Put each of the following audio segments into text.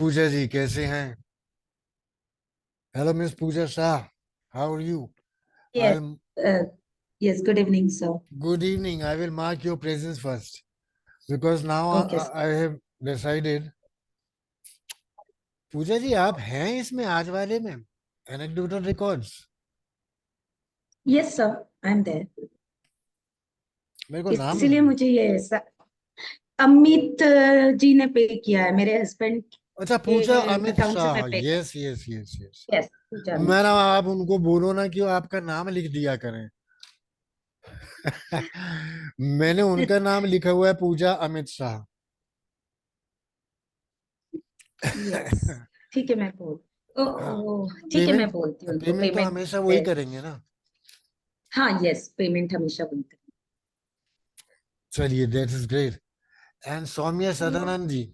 पूजा जी कैसे हैं? Hello miss Pooja Shah, how are you? Yes, I uh, yes, good evening, sir. Good evening. I will mark your presence first because now Okay. I have decided. पूजा जी आप हैं इसमें आज वाले में anecdotal records? Yes, sir, I'm there. मेरे को नाम। इसीलिए मुझे अमित जी ने पे किया है, मेरे हस्बैंड अच्छा, पूजा के अमित अकाउंट से शाह, मैं पे कर। Yes yes yes yes. Yes, Pooja Amit मैं ना, शाह। आप उनको बोलो ना कि वो आपका नाम लिख दिया करें। मैंने उनका नाम लिखा हुआ है पूजा अमित शाह। यस, ठीक है, मैं बोल हाँ। ठीक है, मैं पेमेंट बोलती हूँ उनको पेमेंट तो पेमेंट। हमेशा वही करेंगे ना। हाँ, यस, पेमेंट हमेशा वही चलिए, that is great. And Saumya करेंगे। सदानंद जी,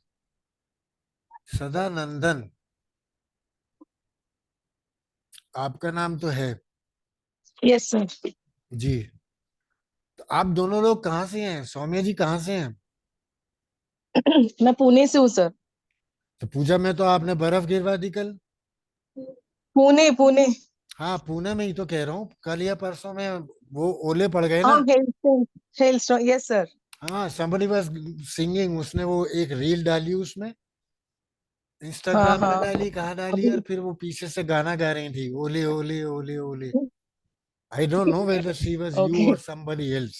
सदानंदन, आपका नाम तो है। Yes sir. जी। तो आप दोनों लोग कहाँ से हैं? सौम्या जी कहाँ से हैं? मैं पुणे से हूँ सर। तो पूजा में तो आपने बर्फ गिरवा दी कल। पुणे पुणे। हाँ, पुणे में ही तो कह रहा हूँ, कल या परसों में वो ओले पड़ गए हाँ, ना। Hello stone, yes sir. हाँ, somebody was सिंगिंग, उसने वो एक रील डाली उसमें, हाँ इंस्टाग्राम में हाँ। डाली, कहाँ डाली, और फिर वो पीछे से गाना गा रही थी, ओले ओले ओले ओले। I don't know whether she was you okay. और somebody else.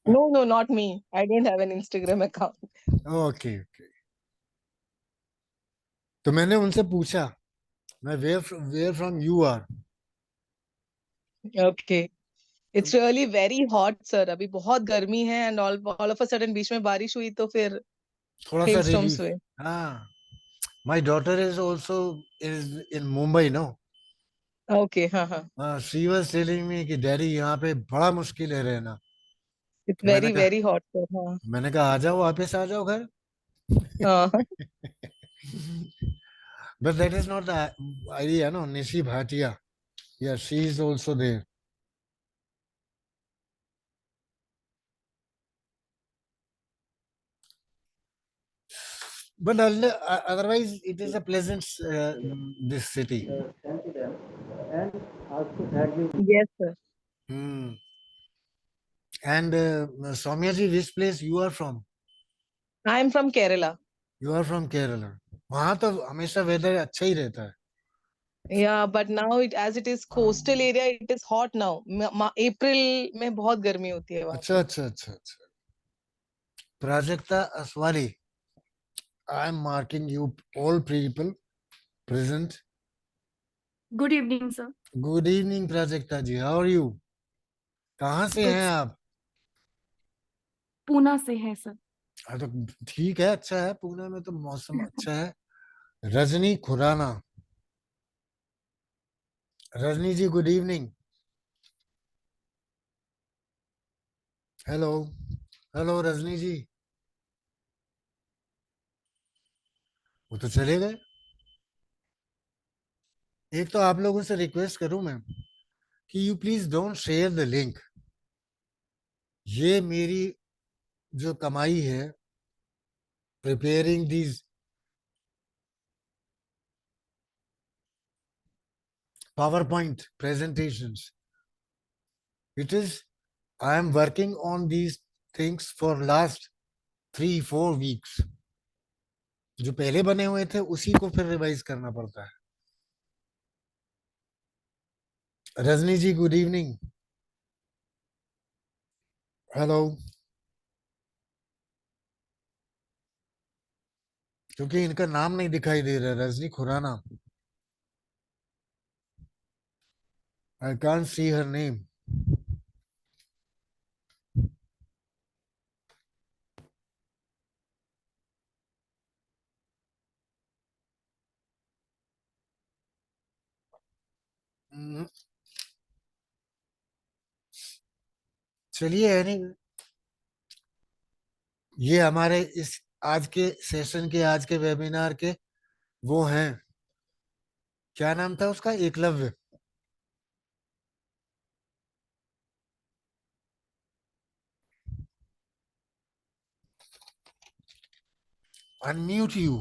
No no, not me. I don't have an Instagram account. Okay okay. तो मैंने उनसे पूछा, मैं where from you are. Okay. It's really very hot sir, अभी बहुत गर्मी है and all of a sudden बीच में बारिश हुई तो फिर थोड़ा सा हेल स्टॉर्म्स रिलीफ। हुए। हाँ, my daughter is also is in Mumbai no. Okay, हाँ हाँ। हाँ, शी वाज टेलिंग मी कि डैडी यहाँ पे बड़ा मुश्किल है रहना। इट्स तो मैंने वेरी कहा वेरी हॉट सर, हाँ। मैंने कहा आ जाओ, वापस आ जाओ घर। हाँ। But that is not the idea, no? Nishi Bhatia. Yeah, she is also there. But otherwise, it is a pleasant, this city. Yes sir. Hmm. And Soumya ji, which place you are from? I am from Kerala. You are from Kerala. वहाँ तो हमेशा weather अच्छा ही रहता है। Yeah but now it as it is coastal area, it is hot now. अप्रैल में बहुत गर्मी होती है वहाँ अच्छा पे। अच्छा अच्छा अच्छा। Prajakta Aswari, I am marking you all people present. Good evening, sir. Good evening, Prajakta ji. How are you? कहाँ से Good. हैं आप? पूना से है सर। हाँ, तो ठीक है, अच्छा है, पुणे में तो मौसम अच्छा है। Rajni Khurana, Rajni ji good evening. Hello, hello Rajni ji. वो तो चले गए। एक तो आप लोगों से रिक्वेस्ट करूं मैं कि you please don't share the link. ये मेरी जो कमाई है preparing these power point presentations, it is, I am working on these things for last 3-4 weeks. जो पहले बने हुए थे उसी को फिर रिवाइज करना पड़ता है। Rajni ji good evening. Hello. क्योंकि इनका नाम नहीं दिखाई दे रहा, Rajni Khurana, I can't see her name. चलिए, यानी ये हमारे इस आज के सेशन के, आज के वेबिनार के वो हैं, क्या नाम था उसका, एकलव्य। Unmute you.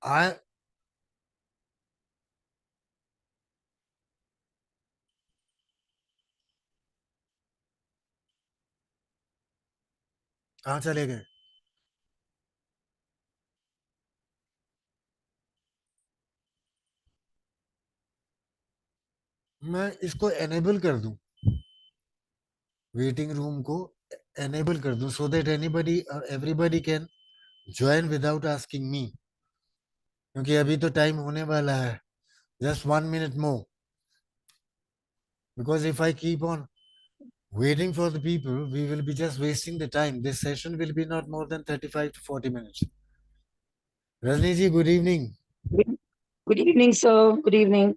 I कहाँ चले गए? मैं इसको एनेबल कर दूं, वेटिंग रूम को एनेबल कर दूं, so that anybody everybody can join without asking me, क्योंकि अभी तो टाइम होने वाला है, just 1 minute more, because if I keep on waiting for the people, we will be just wasting the time. This session will be not more than 35 to 40 minutes. Rajni ji, good evening. Good evening, sir. Good evening.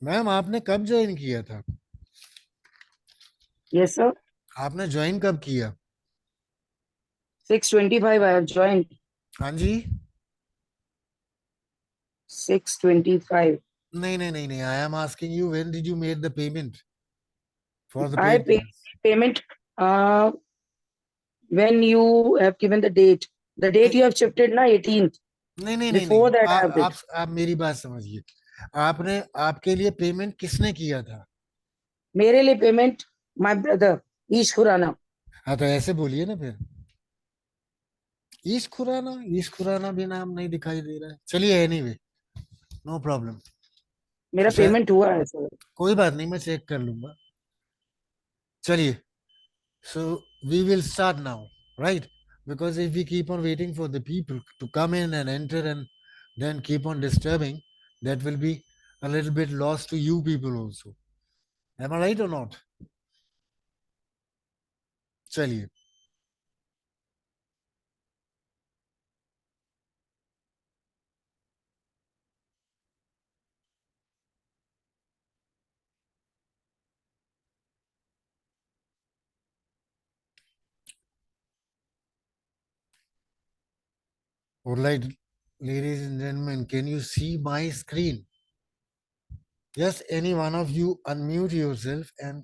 Ma'am, आपने कब join किया था? Yes, sir. आपने join कब किया? 6:25. I have joined. हाँ जी। 6:25. नहीं नहीं नहीं नहीं, I am asking you, when did you made the payment for the I paid paid? payment when you have given the date. The date you have shifted na 18th. नहीं नहीं नहीं Before नहीं, that I have did. आप मेरी बात समझिए। आपने, आपके लिए पेमेंट किसने किया था? मेरे लिए payment my brother Ish Khurana. हाँ, तो ऐसे बोलिए ना फिर। ईश खुराना, ईश खुराना भी नाम नहीं दिखाई दे रहा है। चलिए, एनीवे, नो प्रॉब्लम। मेरा सर, payment हुआ है sir. कोई बात नहीं, मैं चेक कर लूंगा। चलिए, so we will start now, right? Because if we keep on waiting for the people to come in and enter and then keep on disturbing, that will be a little bit lost to you people also. Am I right or not? चलिए, all right, ladies and gentlemen, can you see my screen? Yes, any one of you unmute yourself and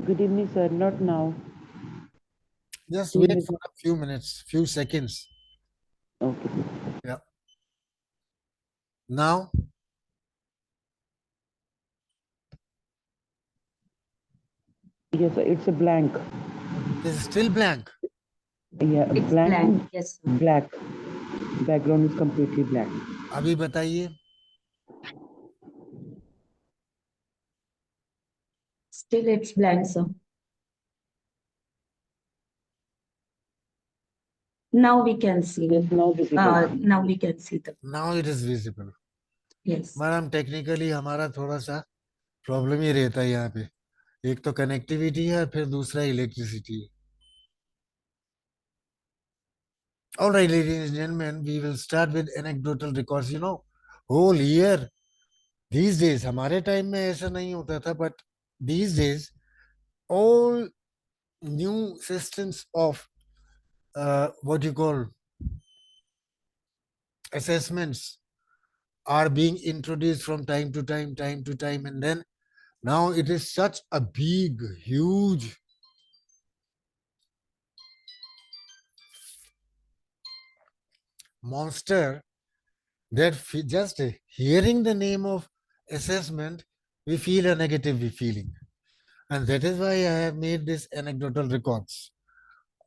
Good evening, sir. Not now. just 2 wait minutes. for a few minutes, few seconds. Okay. Yeah. Now, Yes, sir. It's a blank. it is still blank. Yeah, It's blank. blank. Yes, sir. Black. Background is completely black. अभी बताइए। Still it's blank, sir. Now we can see. Yes, now visible. Now we can see the, Now it is visible. yes. Madam, technically हमारा थोड़ा सा problem ही रहता है यहाँ पे। एक तो कनेक्टिविटी है, फिर दूसरा इलेक्ट्रिसिटी है। All right, ladies and gentlemen, we will start with anecdotal records. You know, whole year these days, हमारे टाइम में ऐसा नहीं होता था, but these days all new systems of what you call assessments are being introduced from time to time, and then now it is such a big, huge monster that just hearing the name of assessment, we feel a negative feeling. And that is why I have made this anecdotal records.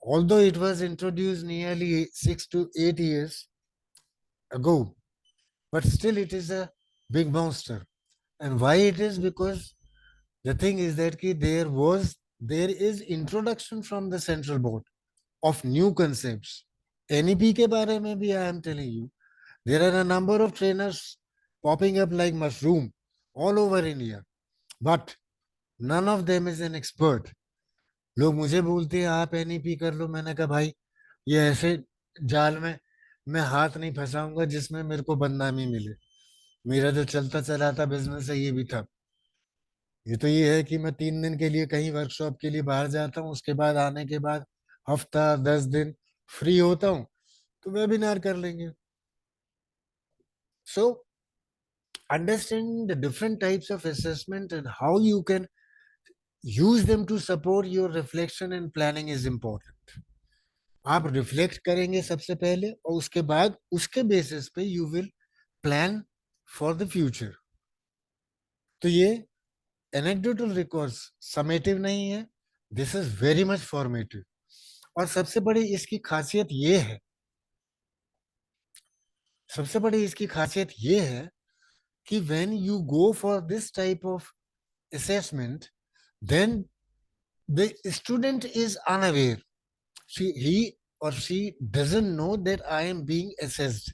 Although it was introduced nearly 6 to 8 years ago, but still it is a big monster. And why it is? Because the thing is that there is introduction from the central board of new concepts. NEP के बारे में भी I am telling you, there are a number of trainers popping up like mushroom all over India, but none of them is an expert. लोग मुझे बोलते हैं आप NEP कर लो, मैंने कहा भाई ये ऐसे जाल में मैं हाथ नहीं फंसाऊंगा जिसमें मेरे को बदनामी मिले। मेरा जो चलता चला था बिजनेस है, ये भी था। ये तो ये है कि मैं 3 दिन के लिए कहीं वर्कशॉप के लिए बाहर जाता हूँ, उसके बाद आने के बाद हफ्ता 10 दिन फ्री होता हूँ, तो वेबिनार कर लेंगे। So understanding the different types of assessment and how you can use them to support your reflection and planning is important. आप रिफ्लेक्ट करेंगे सबसे पहले और उसके बाद उसके बेसिस पे you will plan for the future. तो ये एनेक्डोटल रिकॉर्ड्स समेटिव नहीं है, this is very much formative. और सबसे बड़ी इसकी खासियत ये है, सबसे बड़ी इसकी खासियत ये है कि when you go for this type of assessment, then the student is unaware. He or she doesn't know that I am being assessed.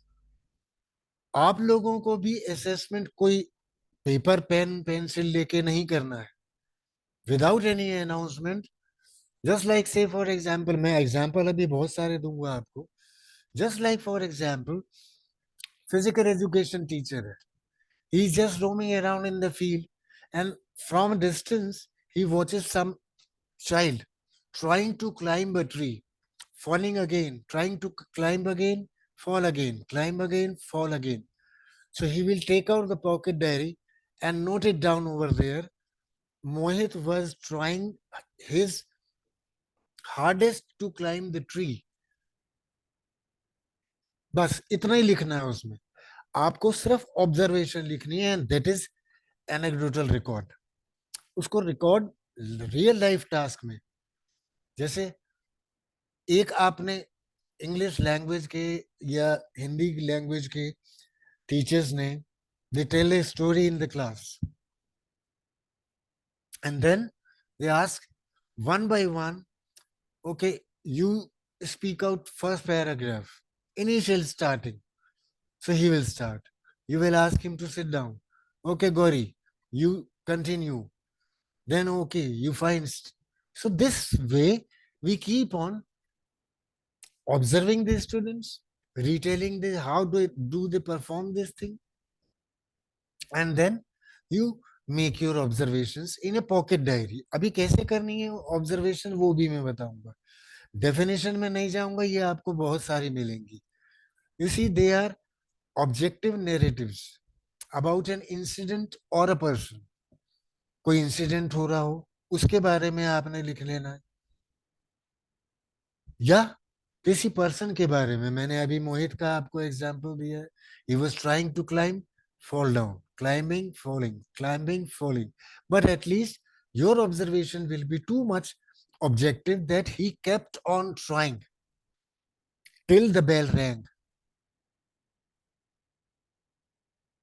आप लोगों को भी assessment कोई पेपर पेन पेंसिल लेके नहीं करना है, without any announcement. Just like से फॉर एग्जाम्पल, मैं एग्जाम्पल अभी बहुत सारे दूंगा आपको. Just like for example, physical education teacher है, he is just roaming around in the field and from a distance he watches some child trying to climb a tree, falling again, trying to climb again, fall again, climb again, fall again. So he will take out the pocket diary and note it down over there. Mohit was trying his hardest to climb the tree. बस इतना ही लिखना है उसमें. आपको सिर्फ observation लिखनी है and that is anecdotal record. उसको रिकॉर्ड रियल लाइफ टास्क में, जैसे एक आपने इंग्लिश लैंग्वेज के या हिंदी लैंग्वेज के टीचर्स ने, they tell a story in the class and then they ask one by one, okay you speak out first paragraph, initial starting. So he will start. You will ask him to sit down. Okay, Gauri, you continue. Then okay, you find. So this way we keep on observing the students, retelling the how do they perform this thing, and then you make your observations in a pocket diary. अभी कैसे करनी है observation वो भी मैं बताऊंगा. Definition में नहीं जाऊंगा, ये आपको बहुत सारी मिलेंगी. You see, they are objective narratives about an incident or a person. कोई इंसिडेंट हो रहा हो उसके बारे में आपने लिख लेना है, या किसी पर्सन के बारे में. मैंने अभी मोहित का आपको एग्जांपल दिया है. he was trying to climb, fall down, climbing, falling, climbing, falling. But at least your observation will be too much objective that he kept on trying till the bell rang.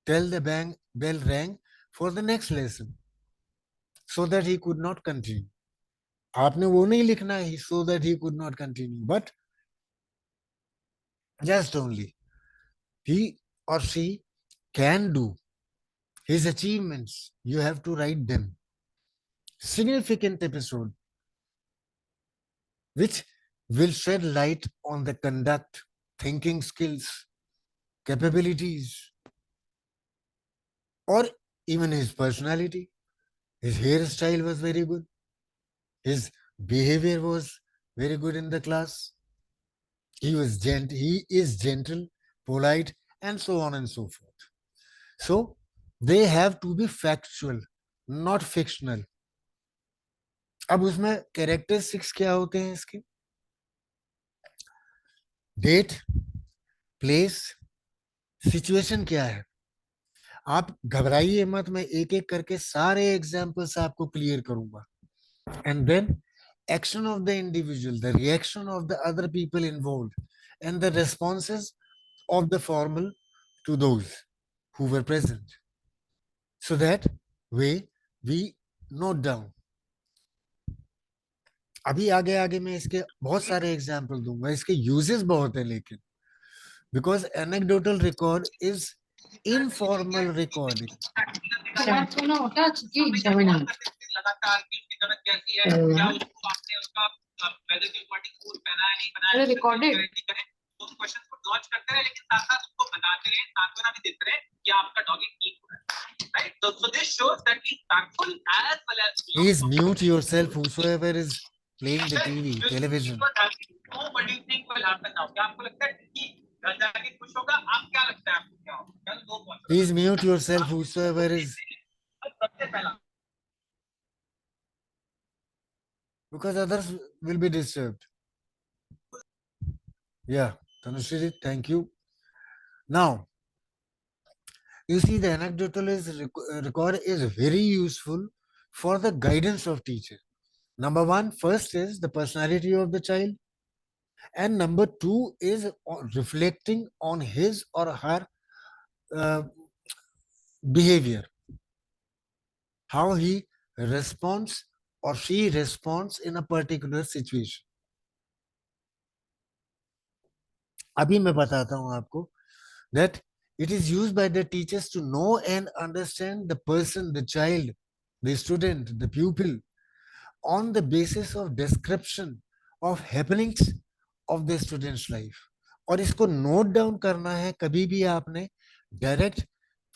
Till the bell rang for the next lesson, so that he could not continue. आपने वो नहीं लिखना है so that he could not continue, but just only he or she can do his achievements. You have to write them. Significant episode which will shed light on the conduct, thinking skills, capabilities, or even his personality. His hairstyle was very good. His behavior was very good in the class. He is gentle, polite, and so on and so forth. So they have to be factual, not fictional. अब उसमें characteristics क्या होते हैं इसके? Date, place, situation क्या है. आप घबराइए मत, मैं एक एक करके सारे एग्जांपल्स आपको क्लियर करूंगा. And then action of the individual, the reaction of the other people involved, and the responses of the formal to those who were present. So that way we note down. अभी आगे आगे मैं इसके बहुत सारे example दूंगा. इसके uses बहुत है, लेकिन because anecdotal record is informal recording. Please mute yourself, whosoever is playing the TV, television. Please mute yourself, whosoever is because others will be disturbed. Yeah, Tanushri, thank you. Now, you see, the anecdotal record is very useful for the guidance of teacher. Number one, first is the personality of the child, and number two is reflecting on his or her uh, behavior, how he responds or she responds in a particular situation. अभी मैं बताता हूं आपको that it is used by the teachers to know and understand the person, the child, the student, the pupil on the basis of description of happenings of the student's life. और इसको note down करना है कभी भी आपने direct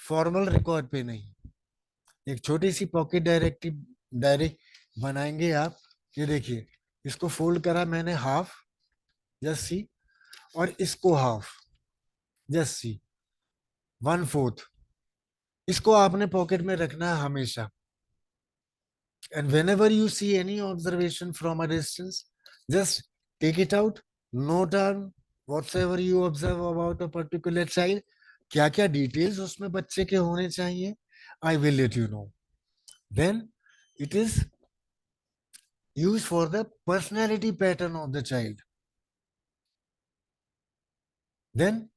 formal record पे नहीं, एक छोटी सी पॉकेट डायरी बनाएंगे आप. ये देखिए, इसको फोल्ड करा मैंने हाफ, जस्ट सी, और इसको हाफ, जस्ट सी, 1/4. इसको आपने पॉकेट में रखना है हमेशा. And whenever you see any observation from a distance, just take it out, note down whatsoever you observe about a particular child. क्या क्या details उसमें बच्चे के होने चाहिए, I will let you know. Then it is used for the personality pattern of the child. Then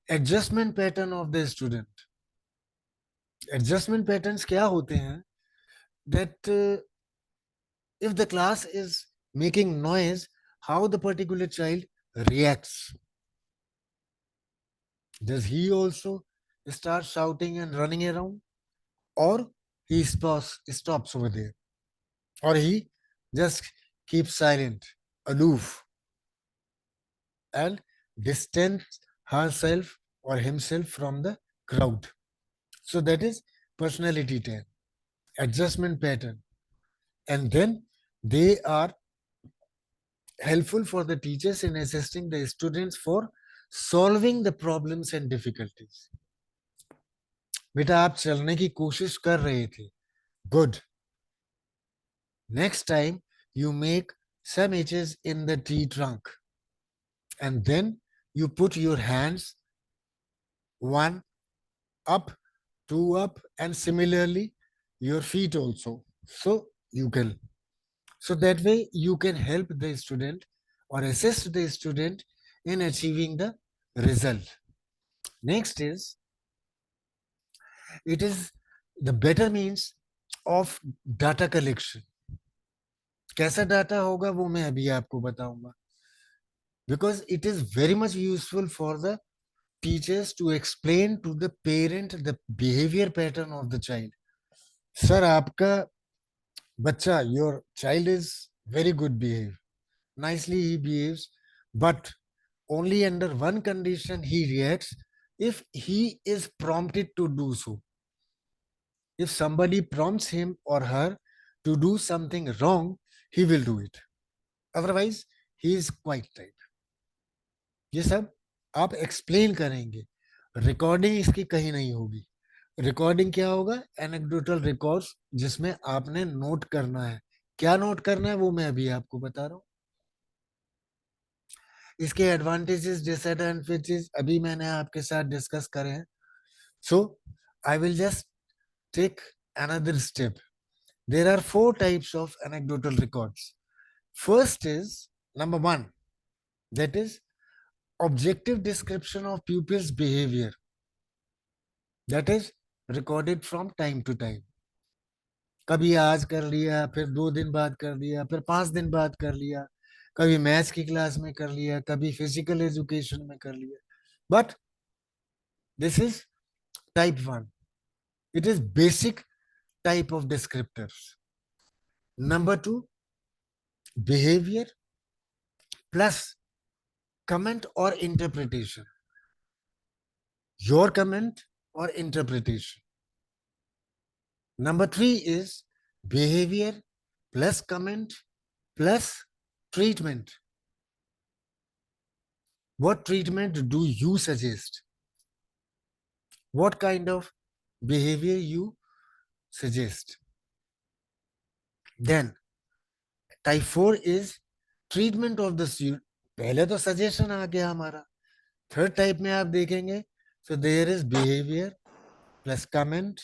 adjustment pattern of the student. Adjustment patterns क्या होते हैं? That if the class is making noise, how the particular child reacts. Does he also start shouting and running around, or he stops over there, or he just keeps silent, aloof, and distance herself or himself from the crowd? So that is personality 10, adjustment pattern. And then they are helpful for the teachers in assisting the students for solving the problems and difficulties. बेटा आप चलने की कोशिश कर रहे थे, good. Next time you make some edges in the tree trunk, and then you put your hands one up, two up, and similarly your feet also. So you can, so that way you can help the student or assist the student in achieving the result. Next is, it is the better means of data collection. कैसा data होगा वो मैं अभी आपको बताऊंगा, because it is very much useful for the teachers to explain to the parent the behavior pattern of the child. Sir, आपका बच्चा, your child is very good behave, nicely he behaves, but only under one condition he reacts, if he is prompted to do so. If somebody prompts him or her to do something wrong, he will do it. Otherwise, he is quite right. ये सब आप explain करेंगे, recording इसकी कहीं नहीं होगी. Recording क्या होगा? एनेक्डोटल रिकॉर्ड्स, जिसमें आपने नोट करना है. क्या नोट करना है वो मैं अभी आपको बता रहा हूं. इसके एडवांटेजेस, डिसएडवांटेजेस अभी मैंने आपके साथ डिस्कस करे हैं. So I will just take another step. There are 4 types of anecdotal records. First is number 1, that is objective description of pupils' behavior. That is recorded from time to time. कभी आज कर लिया, फिर 2 दिन बाद कर लिया, फिर 5 दिन बाद कर लिया, कभी मैथ्स की क्लास में कर लिया, कभी फिजिकल एजुकेशन में कर लिया. But this is type 1. It is basic type of descriptors. Number 2, behavior plus comment or interpretation. Your comment or interpretation. Number 3 is behavior plus comment plus treatment. What treatment do you suggest? What kind of behavior you suggest? Then Type 4 is treatment of the student. पहले तो suggestion आ गया हमारा. Third type में आप देखेंगे, so there is behavior plus comment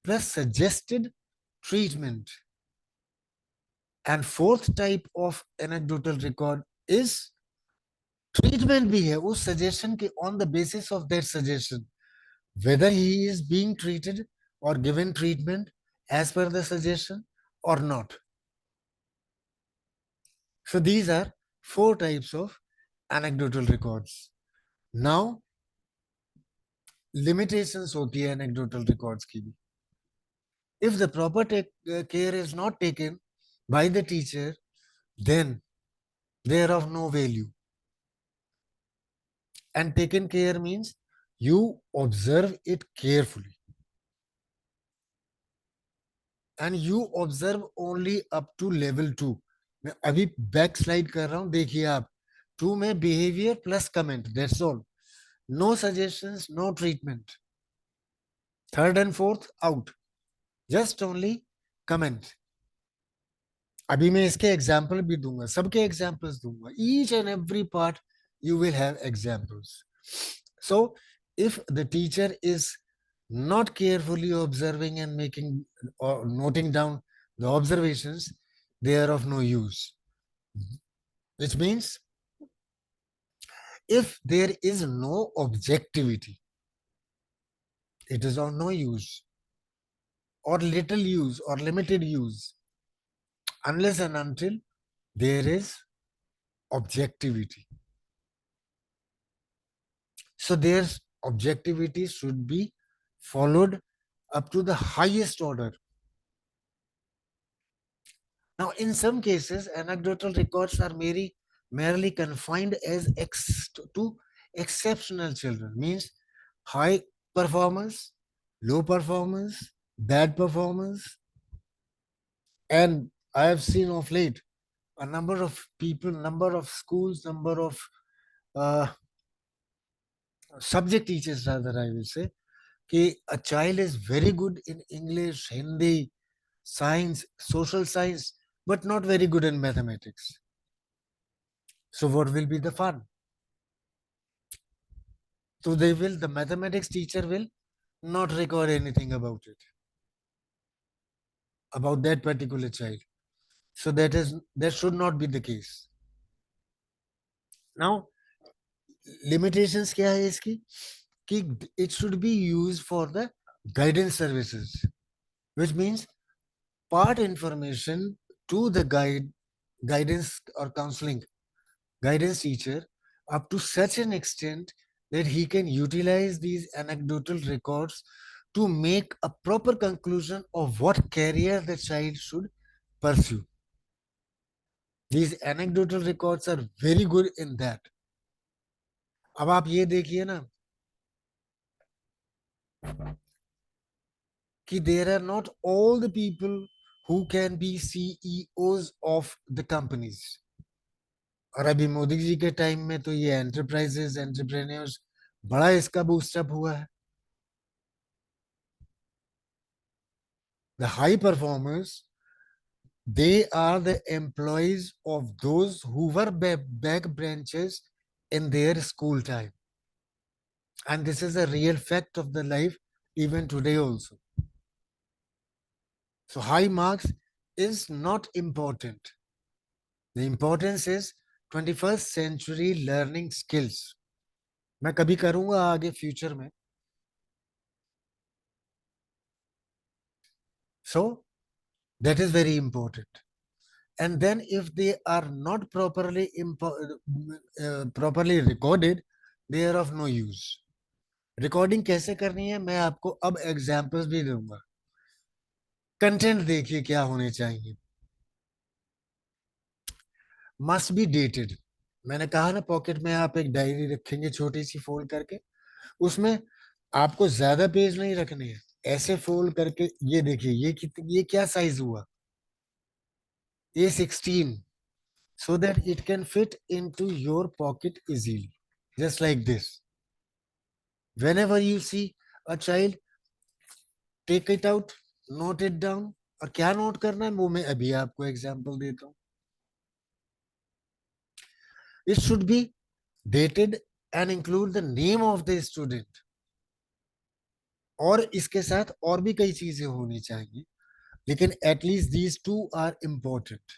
plus suggested treatment. And fourth type of anecdotal record is treatment भी है उस suggestion के on the basis of that suggestion, whether he is being treated or given treatment as per the suggestion or not. So these are 4 types of anecdotal records. Now, limitations होती है anecdotal records की भी. If the proper care is not taken by the teacher, then they are of no value. And taken care means you observe it carefully. And you observe only up to level 2. मैं अभी back slide कर रहा हूं, देखिए आप. 2 में behavior plus comment, that's all. No suggestions, no treatment. Third and fourth out. Just only comment. अभी मैं इसके एग्जाम्पल भी दूंगा, सबके एग्जाम्पल्स दूंगा. Each and every part you will have examples. So if the teacher is not carefully observing and making or noting down the observations, they are of no use. Which means if there is no objectivity, it is of no use or little use or limited use unless and until there is objectivity. So their objectivity should be followed up to the highest order. Now, in some cases, anecdotal records are merely confined as to exceptional children, means high performance, low performance, bad performance. And I have seen of late a number of people, number of schools, number of subject teachers rather, I will say, कि a child is very good in English, Hindi, science, social science, but not very good in mathematics. So what will be the fun? So the mathematics teacher will not record anything about it, about that particular child. So that should not be the case. Now, limitations क्या है इसकी? कि it should be used for the guidance services, which means part information to the guidance or counseling guidance teacher up to such an extent that he can utilize these anecdotal records to make a proper conclusion of what career the child should pursue. These anecdotal records are very good in that. अब आप ये देखिए ना कि there are not all the people who can be CEOs of the companies. और अभी मोदी जी के time में तो ये एंटरप्राइजेस एंटरप्रेन्योर्स बड़ा इसका बूस्टअप हुआ है. The high performers, they are the employees of those who were back branches in their school time. And this is a real fact of the life even today also. So high marks is not important. The importance is 21st century learning skills. मैं कभी करूंगा आगे future में. So that is very important. And then if they are not properly recorded, they are of no use. Recording कैसे करनी है मैं आपको अब एग्जांपल्स भी दूंगा. कंटेंट देखिए क्या होने चाहिए. Must be dated. मैंने कहा ना पॉकेट में आप एक डायरी रखेंगे छोटी सी फोल्ड करके, उसमें आपको ज्यादा पेज नहीं रखने हैं. ऐसे फोल्ड करके ये देखिए ये क्या साइज हुआ, A16, so that it can fit into your pocket easily, just like this. Whenever you see a child, take it out, note it down. और क्या नोट करना है वो मैं अभी आपको एग्जांपल देता हूँ. It should be dated and include the name of the student. और इसके साथ और भी कई चीजें होनी चाहिए, लेकिन at least these two are important.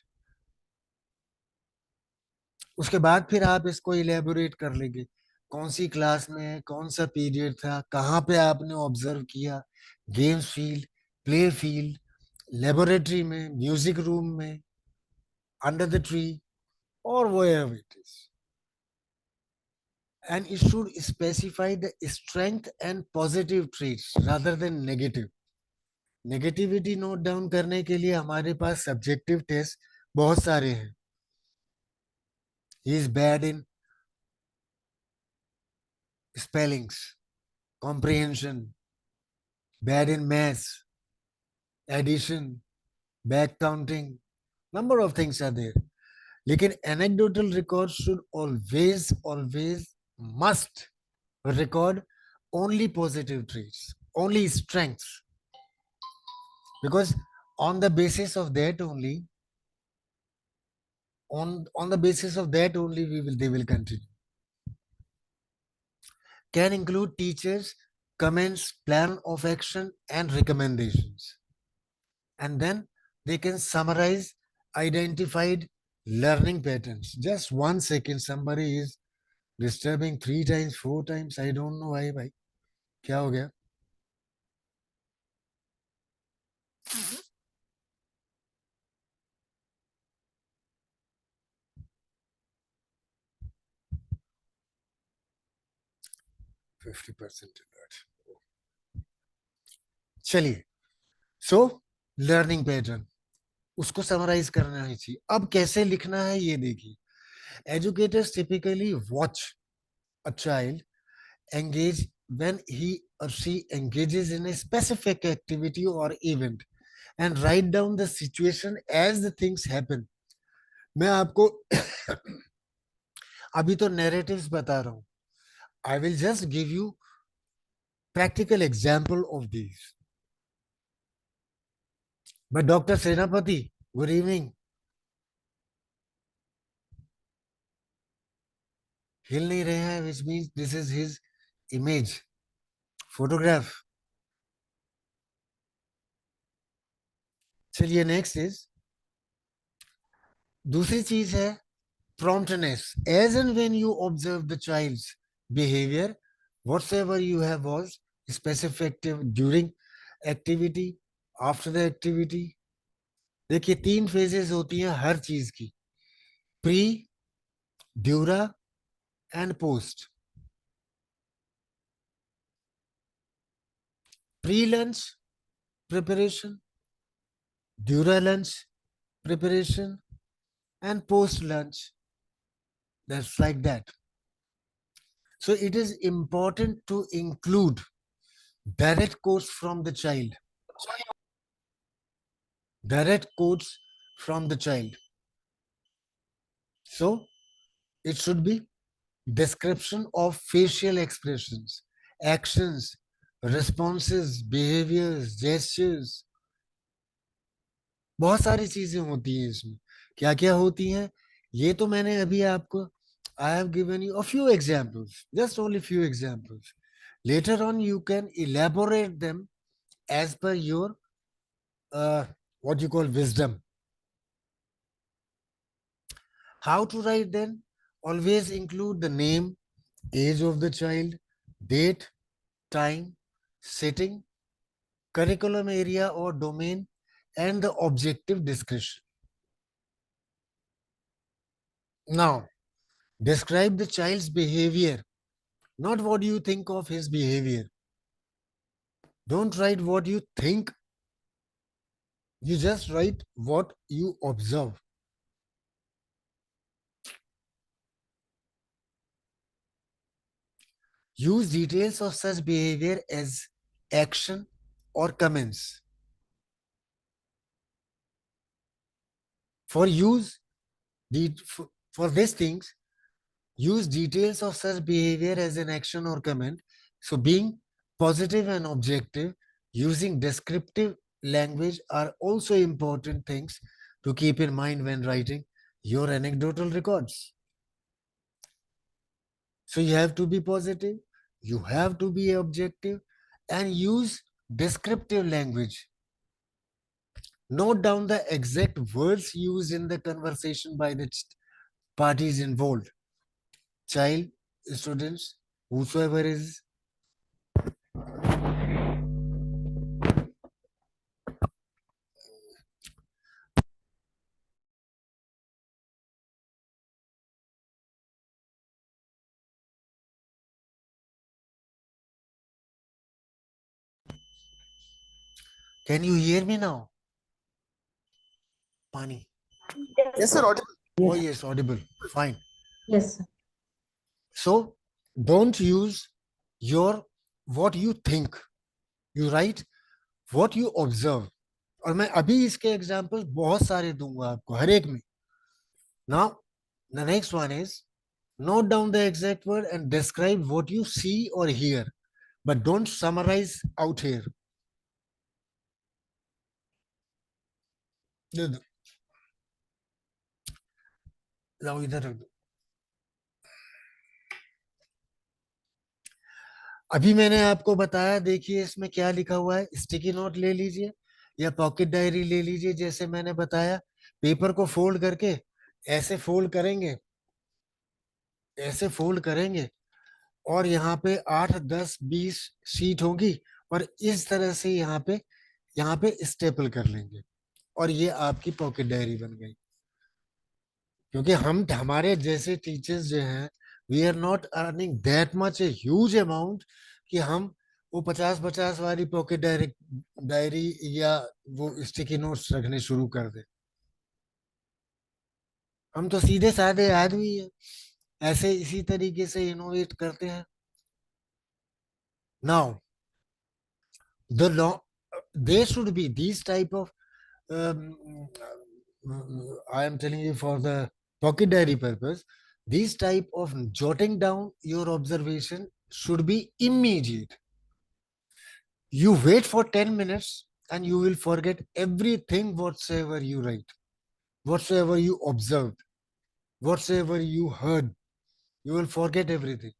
उसके बाद फिर आप इसको इलेबोरेट कर लेंगे, कौन सी क्लास में, कौन सा पीरियड था, कहाँ पे आपने ऑब्जर्व किया, games field, play field, laboratory में, म्यूजिक रूम में, under the tree, or wherever it is. And it should specify the strength and positive traits rather than negative. Negativity note down करने के लिए हमारे पास सब्जेक्टिव टेस्ट बहुत सारे हैं. He is bad in spellings, comprehension, bad in maths, addition, back counting, number of things are there. लेकिन anecdotal records should always must record only positive traits, only strengths, because on the basis of that only, on the basis of that only they will continue. Can include teachers comments, plan of action and recommendations, and then they can summarize identified learning patterns. Just 1 second, somebody is disturbing 3 times 4 times. I don't know why. क्या हो गया? चलिए, so learning pattern उसको summarise करना ही चाहिए. अब कैसे लिखना है ये देखिए. Educators typically watch a child engage when he or she engages in a specific activity or event and write down the situation as the things happen. मैं आपको अभी तो narratives बता रहा हूं. I will just give you practical example of these. But Dr. Senapati, good evening. हिल नहीं रहे हैं, which means this is his image, photograph. चलिए next is दूसरी चीज है promptness. As and when you observe the child's behavior, whatsoever you have was specific during activity, after the activity. देखिए 3 phases होती हैं हर चीज की, pre, dura and post. Pre-lunch preparation, dura lunch preparation and post-lunch. That's like that. So it is important to include direct quotes from the child. Direct quotes from the child. So it should be description of facial expressions, actions, responses, behaviors, gestures. बहुत सारी चीजें होती हैं इसमें. क्या क्या होती हैं ये तो मैंने अभी आपको I have given you a few examples, just only few examples. Later on you can elaborate them as per your what you call wisdom. How to write then? Always include the name, age of the child, date, time, setting, curriculum area or domain, and the objective description. Now, describe the child's behavior, not what you think of his behavior. Don't write what you think. You just write what you observe. Use details of such behavior as action or comments. For these things, use details of such behavior as an action or comment. So being positive and objective, using descriptive language are also important things to keep in mind when writing your anecdotal records. So you have to be positive, you have to be objective, and use descriptive language. Note down the exact words used in the conversation by the parties involved. Child, students, whosoever is. Can you hear me now? Pani. Yes, sir. Audible. Oh yes, audible. Fine. Yes, sir. So don't use your what you think. You write what you observe. और मैं अभी इसके example बहुत सारे दूंगा आपको हर एक में. Now the next one is note down the exact word and describe what you see or hear, but don't summarize out here. दे दो. लाओ इधर रख दो. अभी मैंने आपको बताया, देखिए इसमें क्या लिखा हुआ है. स्टिकी नोट ले लीजिए या पॉकेट डायरी ले लीजिए. जैसे मैंने बताया, पेपर को फोल्ड करके ऐसे फोल्ड करेंगे, ऐसे फोल्ड करेंगे, और यहाँ पे 8, 10, 20 शीट होगी, और इस तरह से यहाँ पे स्टेपल कर लेंगे, और ये आपकी पॉकेट डायरी बन गई. क्योंकि हमारे जैसे टीचर्स जो हैं, we are not earning that much a huge amount कि हम वो 50-50 वाली पॉकेट डायरी या वो स्टिकी नोट्स रखने शुरू कर दें. हम तो सीधे साधे आदमी हैं, ऐसे इसी तरीके से इनोवेट करते हैं. Now there should be these type of I am telling you for the pocket diary purpose, these type of jotting down your observation should be immediate. You wait for 10 minutes and you will forget everything whatsoever you write, whatsoever you observed, whatsoever you heard. You will forget everything.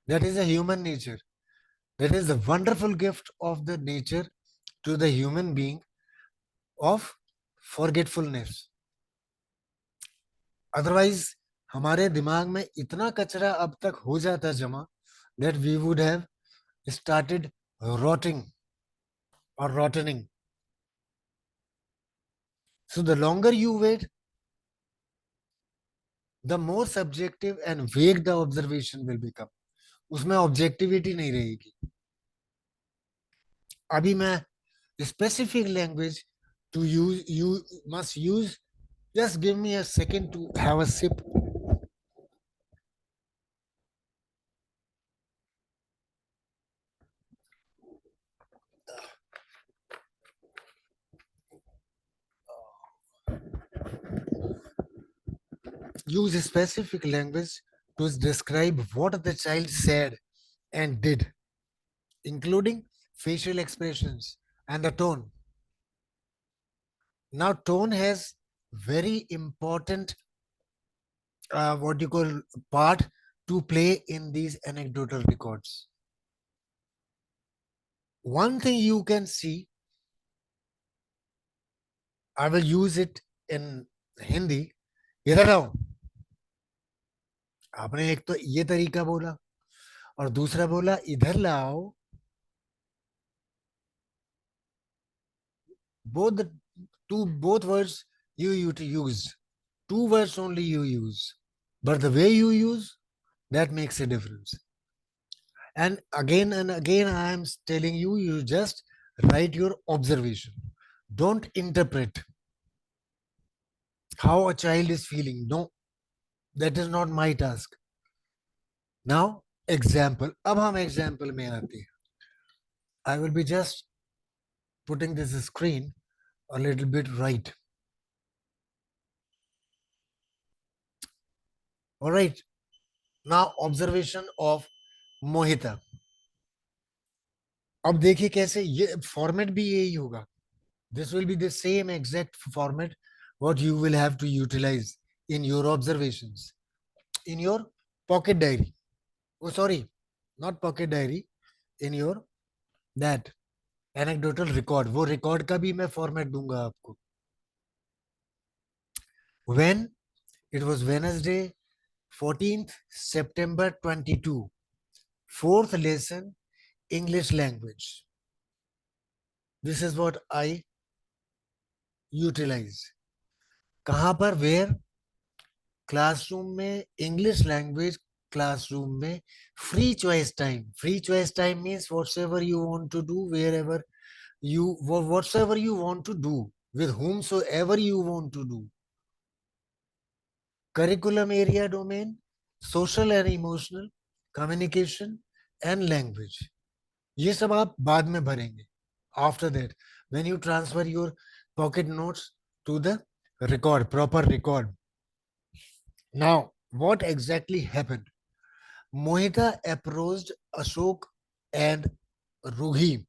That is a human nature. That is the wonderful gift of the nature to the human being of forgetfulness. Otherwise, हमारे दिमाग में इतना कचरा अब तक हो जाता जमा that we would have started rotting or rottening. So the longer you wait, the more subjective and vague the observation will become. उसमें objectivity नहीं रहेगी. अभी मैं specific language to use, you must use. Just give me a second to have a sip. Use a specific language to describe what the child said and did, including facial expressions and the tone. Now, tone has very important what you call part to play in these anecdotal records. One thing you can see, I will use it in Hindi. इधर आओ. आपने एक तो ये तरीका बोला और दूसरा बोला इधर लाओ. Both words you use. Two words only you use, but the way you use, that makes a difference. And again I am telling you, you just write your observation. Don't interpret how a child is feeling. No, that is not my task. Now, example. अब हम example में आते हैं. I will be just putting this screen a little bit right. All right. Now, observation of Mohita. अब देखिए कैसे ये format भी यही होगा. This will be the same exact format what you will have to utilize in your observations, in your pocket diary. Oh, sorry, not pocket diary. In your that anecdotal record. वो record का भी मैं format दूंगा आपको. When it was Wednesday, 14th September 22, fourth lesson, English language. This is what I utilize. कहाँ पर? Where? Classroom में, English language classroom में, free choice time. Free choice time means whatsoever you want to do, wherever you, whatsoever you want to do, with whomsoever you want to do. Curriculum area domain, social and emotional, communication and language. ये सब आप बाद में भरेंगे. After that, when you transfer your pocket notes to the record, proper record. Now, what exactly happened? Mohita approached Ashok and Ruhi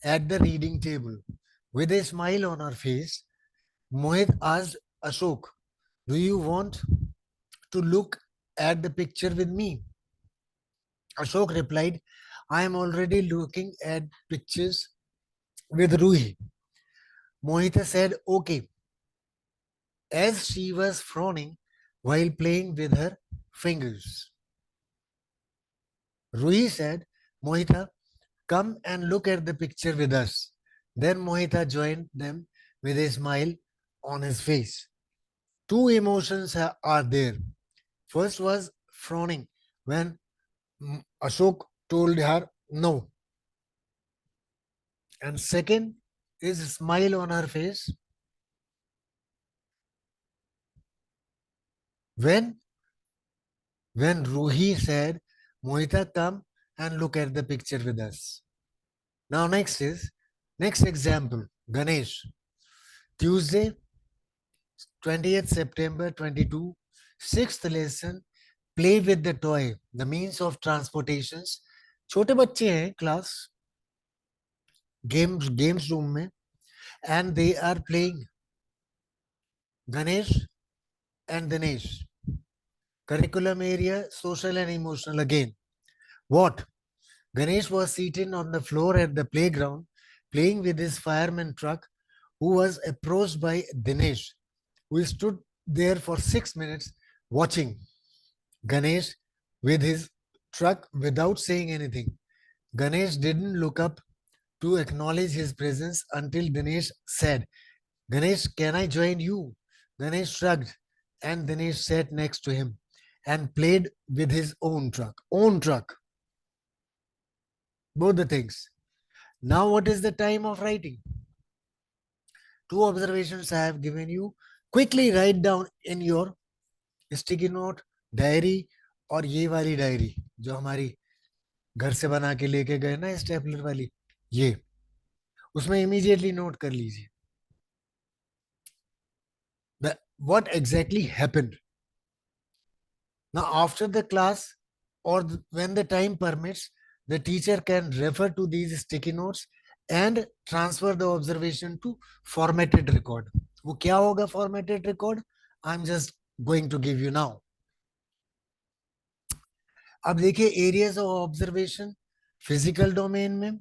at the reading table. With a smile on her face, Mohit asked Ashok, "Do you want to look at the picture with me?" Ashok replied, "I am already looking at pictures with Ruhi." Mohita said, "Okay," as she was frowning while playing with her fingers. Ruhi said, "Mohita, come and look at the picture with us." Then Mohita joined them with a smile on his face. Two emotions are there. First was frowning when Ashok told her no. And second is a smile on her face when Ruhi said, "Mohita, come and look at the picture with us." Now next example, Ganesh. Tuesday, 20th September 22, sixth lesson, play with the toy, the means of transportations. छोटे बच्चे हैं class, games room में, and they are playing. Ganesh and Dinesh. Curriculum area, social and emotional again. What? Ganesh was seated on the floor at the playground, playing with his fireman truck, who was approached by Dinesh, who stood there for 6 minutes watching Ganesh with his truck without saying anything. Ganesh didn't look up to acknowledge his presence until Dinesh said, "Ganesh, can I join you?" Ganesh shrugged and Dinesh sat next to him and played with his own truck. Both the things. Now what is the time of writing? Two observations I have given you. Quickly write down in your sticky note, diary और ये वाली diary जो हमारी घर से बना के लेके गए ना स्टेपलर वाली, ये उसमें इमीडिएटली नोट कर लीजिए what exactly happened. Now after the class or when the time permits, the teacher can refer to these sticky notes and transfer the observation to formatted record. वो क्या होगा formatted record? I'm just going to give you now. अब देखिए areas of observation physical domain में,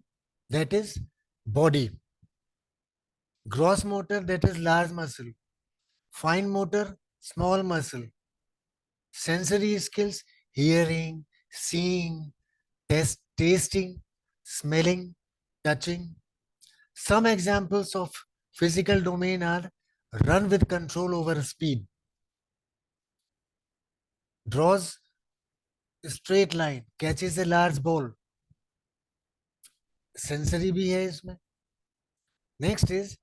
that is body. Gross motor, that is large muscle. Fine motor, small muscle. Sensory skills, hearing, seeing, tasting, smelling, touching. Some examples of physical domain are run with control over speed, draws a straight line, catches a large ball. Sensory भी है इसमें. Next is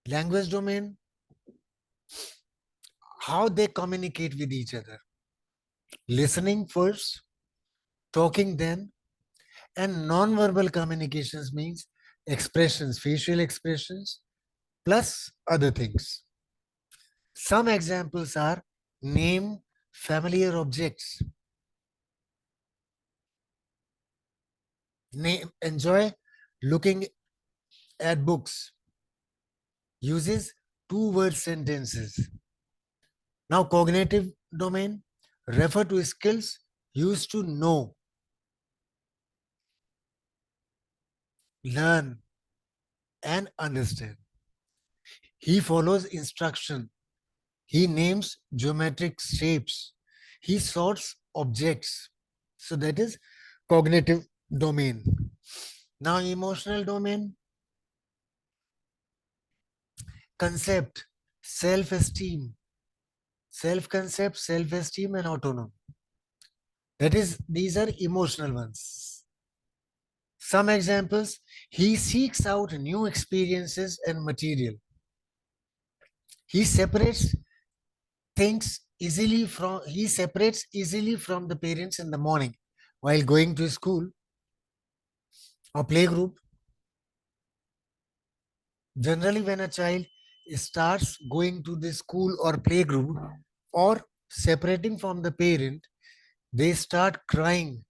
language domain, how they communicate with each other. Listening first, talking then, and non-verbal communications means expressions, facial expressions, plus other things. Some examples are name familiar objects, enjoy looking at books, uses two-word sentences. Now cognitive domain, refer to skills used to know learn, and understand. He follows instruction. He names geometric shapes. He sorts objects. So that is cognitive domain. Now emotional domain, concept, self-esteem, self-concept, self-esteem and autonomy. That is, these are emotional ones. Some examples, he seeks out new experiences and material. He separates he separates easily from the parents in the morning while going to school or playgroup. Generally, when a child starts going to the school or playgroup or separating from the parent, they start crying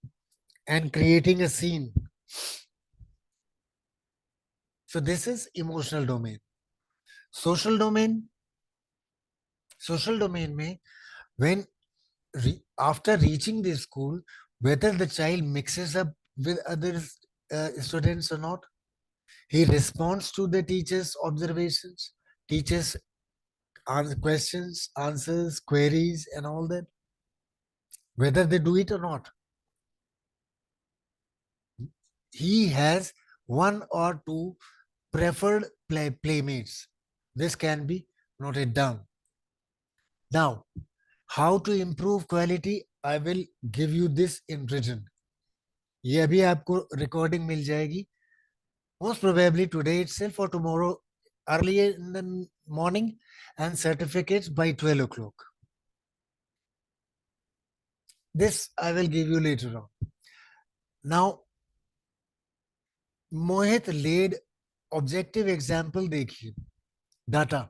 and creating a scene. So this is emotional domain. Social domain mein, when after reaching the school, whether the child mixes up with other students or not, he responds to the teacher's observations, teachers' questions, answers, queries, and all that, whether they do it or not. He has one or two preferred playmates. This can be noted down. Now, how to improve quality? I will give you this in written. ये अभी आपको recording मिल जाएगी. Most probably today itself or tomorrow early in the morning, and certificates by 12 o'clock. This I will give you later on. Now, Mohit laid objective example देखिए. Data.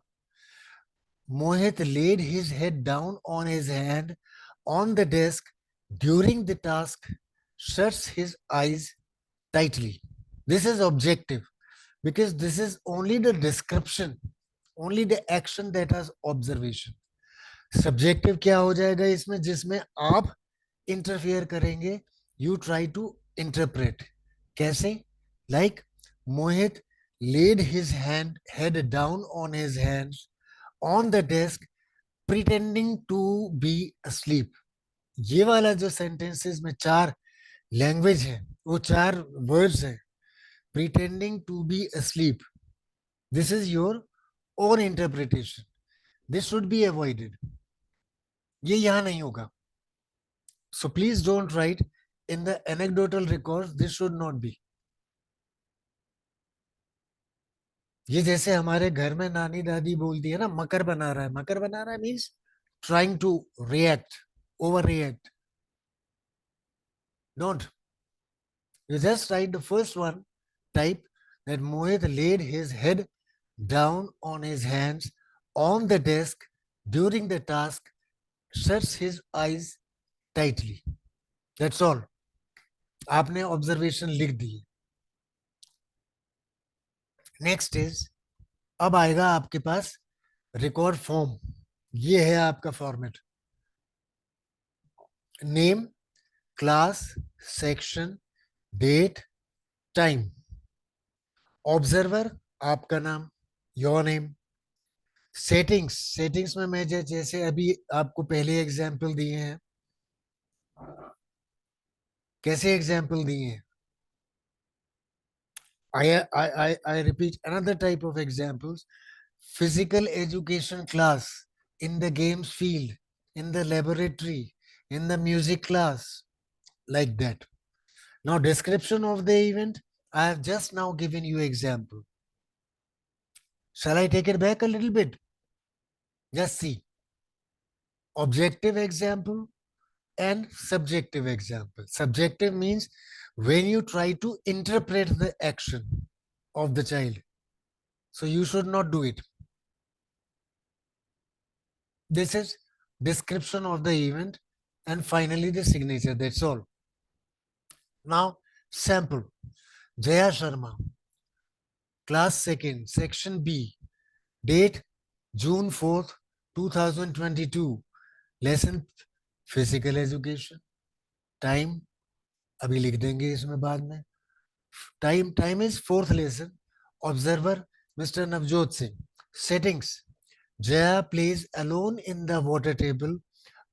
Mohit laid his head down on his hand on the desk during the task, shuts his eyes tightly. This is objective because this is only the description, only the action that has observation. Subjective क्या हो जाएगा इसमें, जिसमें आप interfere करेंगे, you try to interpret. कैसे? Like Mohit laid his head down on his hands on the desk pretending to be asleep. ये वाला जो sentences में 4 language है, वो 4 words है. Pretending to be asleep. This is your own interpretation. This should be avoided. ये यहाँ नहीं होगा. So please don't write in the anecdotal records. This should not be. ये जैसे हमारे घर में नानी दादी बोलती है ना, मकर बना रहा है. मकर बना रहा है means trying to react, overreact. Don't. You just write the first one, type that Mohit laid his head down on his hands on the desk during the task, shuts his eyes tightly. That's all. आपने observation लिख दी. Next is, अब आएगा आपके पास record form. ये है आपका format. Name, class, section, date, time. Observer, आपका नाम, your name. सेटिंग्स में मैं जैसे अभी आपको पहले एग्जांपल दिए हैं. कैसे एग्जांपल दिए हैं? I repeat another type of examples. Physical education class, in the games field, in the laboratory, in the music class, like that. Now description of the event, I have just now given you example. Shall I take it back a little bit? Just see. Objective example and subjective example. Subjective means when you try to interpret the action of the child. So you should not do it. This is description of the event and finally the signature. That's all. Now sample. Jaya Sharma, class 2nd, section B, date June 4th, 2022, lesson physical education, time अभी लिख देंगे इसमें बाद में, Time is fourth lesson. Observer, Mr. Navjot Singh. Settings. Jaya plays alone in the water table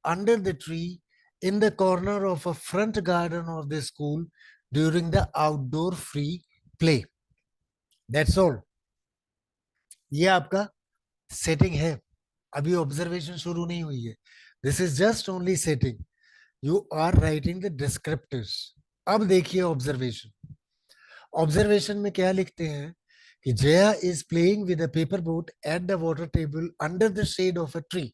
under the tree in the corner of a front garden of the school during the outdoor free play. That's all. ये आपका setting है. अभी observation शुरू नहीं हुई है. This is just only setting. You are writing the descriptives. अब देखिए ऑब्जर्वेशन. ऑब्जर्वेशन में क्या लिखते हैं कि Jaya is playing with a paper boat at the water table under the shade of a tree.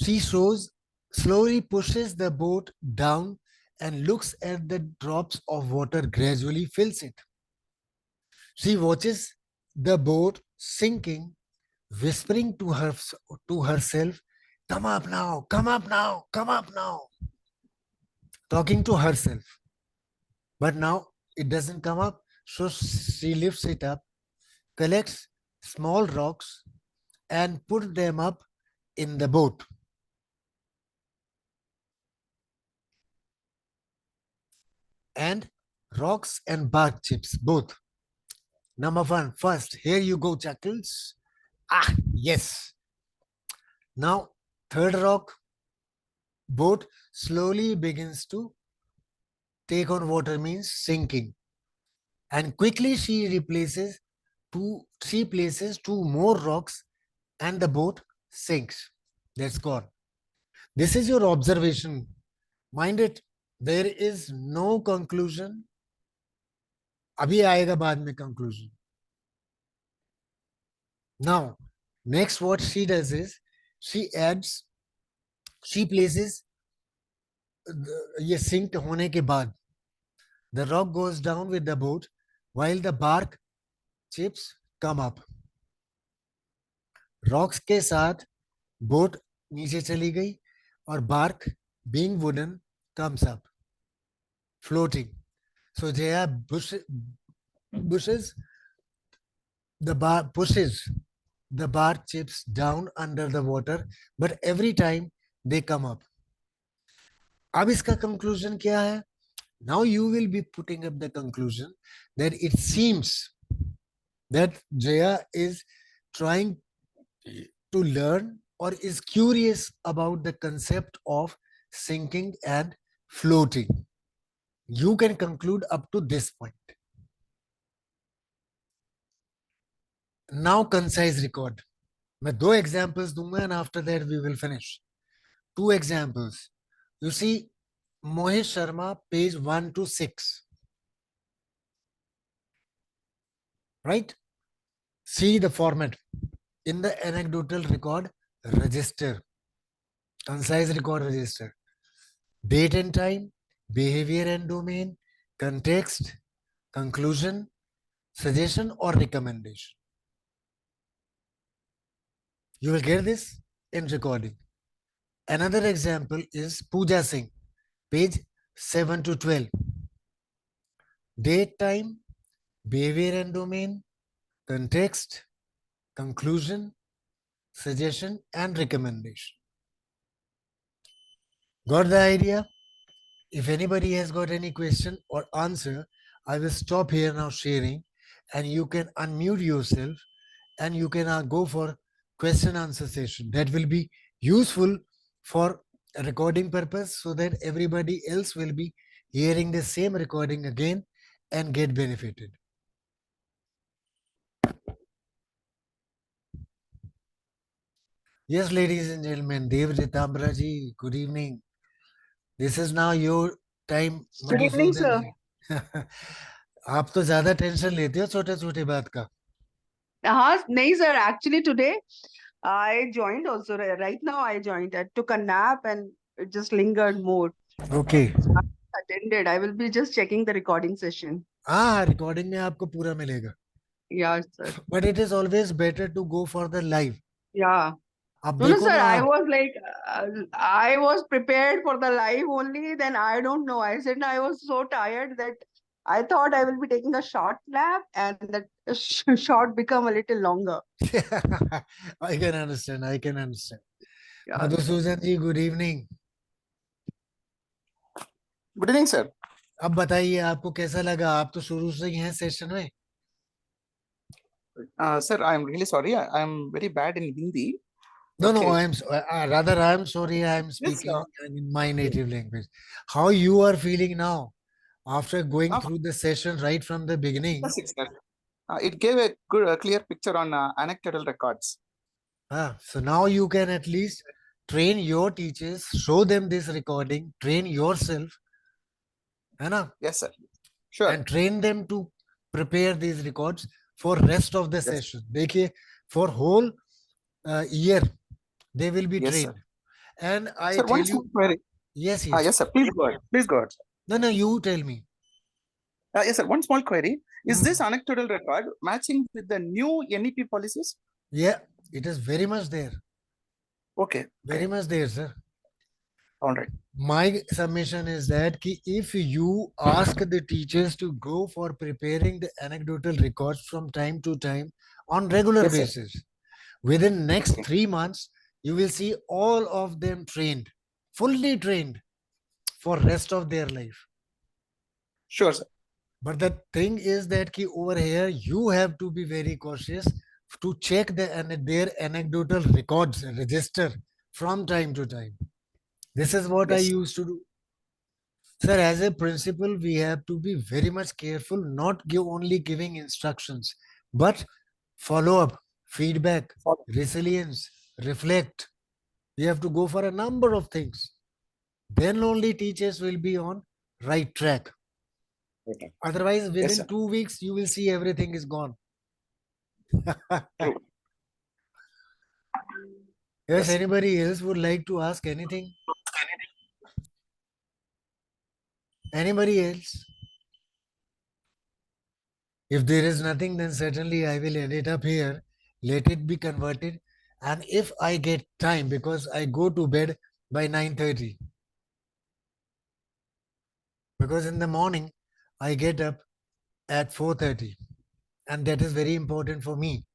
She slowly pushes the boat down and looks at the drops of water gradually fills it. She watches the boat sinking, whispering to herself, "Come up now, come up now, come up now." Talking to herself. But now it doesn't come up, so she lifts it up, collects small rocks, and put them up in the boat. And rocks and bark chips, both. Number one, first, here you go, Chuckles. Ah, yes. Now, third rock, boat slowly begins to take on water, means sinking. And quickly she places two more rocks and the boat sinks. That's gone. This is your observation. Mind it, there is no conclusion. अभी आएगा बाद में conclusion. Now, next what she does is, she places ये sink होने के बाद, the rock goes down with the boat while the bark chips come up. Rocks के साथ boat नीचे चली गई और bark being wooden comes up, floating. So Jaya pushes the bark chips down under the water, but every time they come up. अब इसका conclusion क्या है? Now you will be putting up the conclusion that it seems that Jaya is trying to learn or is curious about the concept of sinking and floating. You can conclude up to this point. Now concise record. मैं दो examples दूंगा and after that we will finish. Two examples. You see, Mohit Sharma, page 1 to 6. Right? See the format. In the anecdotal record register. Concise record register. Date and time, behavior and domain, context, conclusion, suggestion or recommendation. You will get this in recording. Another example is Pooja Singh, page 7 to 12. Date, time, behavior and domain, context, conclusion, suggestion and recommendation. Got the idea? If anybody has got any question or answer, I will stop here now sharing and you can unmute yourself and you can go for question answer session. That will be useful for a recording purpose so that everybody else will be hearing the same recording again and get benefited. Yes, ladies and gentlemen, Dev Ritambra ji, good evening. This is now your time. Good evening, Madhusudan ji. आप तो ज्यादा tension लेते हो छोटे छोटे बात का. हाँ नहीं sir, actually today I joined also. Right now I joined. I took a nap and it just lingered more. Okay. Attended. I will be just checking the recording session. हाँ, recording में आपको पूरा मिलेगा. Yeah, sir. But it is always better to go for the live. Yeah. आप No, no, देखो sir. ना I आप. was like, I was prepared for the live only. Then I don't know. I said I was so tired that I thought I will be taking a short nap and that short become a little longer. I can understand. I can understand. Yeah. Madhusudan ji, good evening. Good evening, sir. अब बताइए आपको कैसा लगा, आप तो शुरू से ही हैं सेशन में. Sir, I am really sorry. I am very bad in Hindi. No, no, Okay. rather I am sorry, I am Yes, speaking in my native language. How you are feeling now after going Now- through the session right from the beginning? yes, sir. It gave a good, clear picture on anecdotal records. So now you can at least train your teachers, show them this recording, train yourself, है ना? Yes, sir. Sure. And train them to prepare these records for rest of the Yes. session. देखिए, for whole year they will be Yes, sir. trained. And I Sir, tell one you, small query. yes, yes. Yes, sir. Please go ahead. Please go ahead. No, no, you tell me. Yes, sir. One small query. Is Mhm. this anecdotal record matching with the new NEP policies? Yeah, it is very much there. Okay. Very much there, sir. All right. My submission is that if you ask the teachers to go for preparing the anecdotal records from time to time on regular Yes, sir. basis, within next Okay. 3 months, you will see all of them trained, fully trained for rest of their life. Sure, sir. But the thing is that over here, you have to be very cautious to check their anecdotal records and register from time to time. This is what I Yes. used to do. Sir, as a principal, we have to be very much careful, not only giving instructions, but follow up, feedback, Follow. resilience, reflect. We have to go for a number of things. Then only teachers will be on right track. Okay. Otherwise, within sir. 2 weeks, you will see everything is gone. True. Yes, Yes. anybody else would like to ask anything? Anybody else? If there is nothing, then certainly I will end it up here. Let it be converted. And if I get time, because I go to bed by 9:30. Because in the morning, I get up at 4:30. And that is very important for me.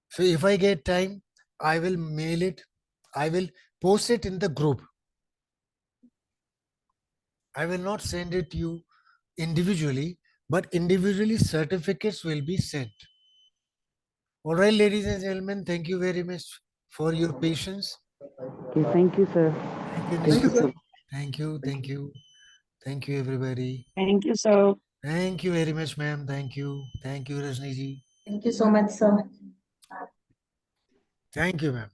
So if I get time, I will mail it. I will post it in the group. I will not send it to you individually, but individually certificates will be sent. All right, ladies and gentlemen, thank you very much for your patience. Okay, thank you, sir. Thank you, Thank you, Nisha. sir. Thank you, thank you. Thank you, everybody. Thank you, sir. Thank you very much, ma'am. Thank you. Thank you, Rajni ji. Thank you so much, sir. Thank you, ma'am.